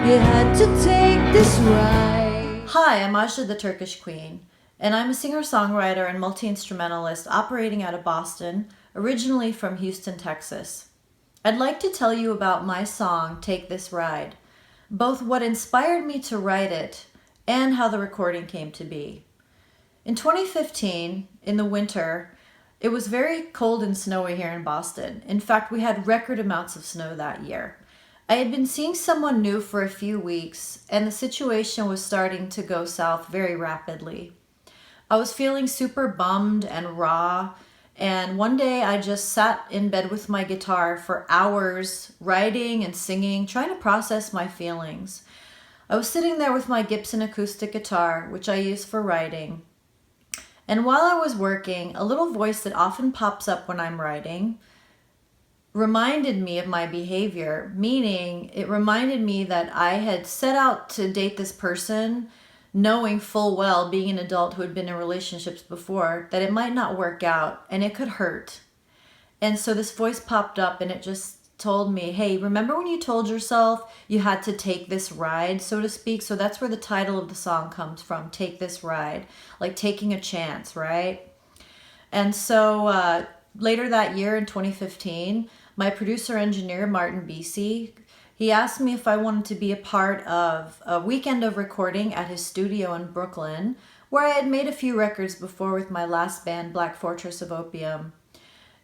You had to take this ride. Hi, I'm Ajda the Turkish Queen, and I'm a singer-songwriter and multi-instrumentalist operating out of Boston, originally from Houston, Texas. I'd like to tell you about my song, Take This Ride, both what inspired me to write it and how the recording came to be. In 2015, in the winter, it was very cold and snowy here in Boston. In fact, we had record amounts of snow that year. I had been seeing someone new for a few weeks, and the situation was starting to go south very rapidly. I was feeling super bummed and raw, and one day I just sat in bed with my guitar for hours, writing and singing, trying to process my feelings. I was sitting there with my Gibson acoustic guitar, which I use for writing. And while I was working, a little voice that often pops up when I'm writing reminded me of my behavior, meaning it reminded me that I had set out to date this person, knowing full well, being an adult who had been in relationships before, that it might not work out and it could hurt. And so this voice popped up and it just told me, hey, remember when you told yourself you had to take this ride, so to speak? So that's where the title of the song comes from, Take This Ride, like taking a chance, right? And so later that year in 2015, my producer engineer, Martin BC, he asked me if I wanted to be a part of a weekend of recording at his studio in Brooklyn, where I had made a few records before with my last band, Black Fortress of Opium.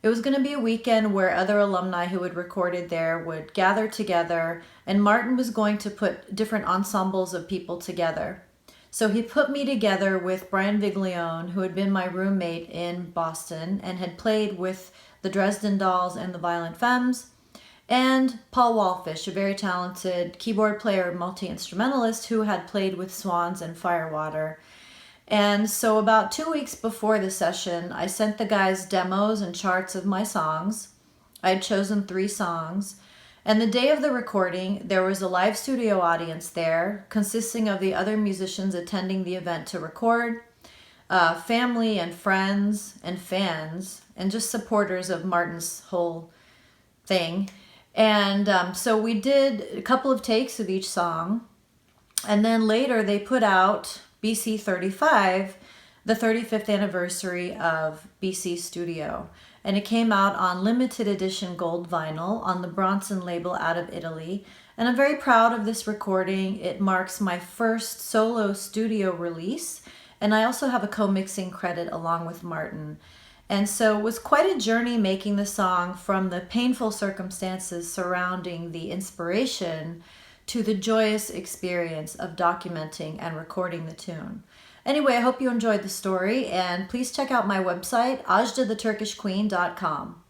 It was going to be a weekend where other alumni who had recorded there would gather together, and Martin was going to put different ensembles of people together. So he put me together with Brian Viglione, who had been my roommate in Boston and had played with the Dresden Dolls and the Violent Femmes, and Paul Wallfish, a very talented keyboard player, multi-instrumentalist who had played with Swans and Firewater. And so about 2 weeks before the session, I sent the guys demos and charts of my songs. I had chosen 3 songs. And the day of the recording, there was a live studio audience there, consisting of the other musicians attending the event to record, family and friends and fans, and just supporters of Martin's whole thing. And so we did a couple of takes of each song. And then later they put out BC 35, the 35th anniversary of BC Studio. And it came out on limited edition gold vinyl on the Bronson label out of Italy. And I'm very proud of this recording. It marks my first solo studio release. And I also have a co-mixing credit along with Martin. And so it was quite a journey making the song, from the painful circumstances surrounding the inspiration to the joyous experience of documenting and recording the tune. Anyway, I hope you enjoyed the story, and please check out my website, ajdatheturnishqueen.com.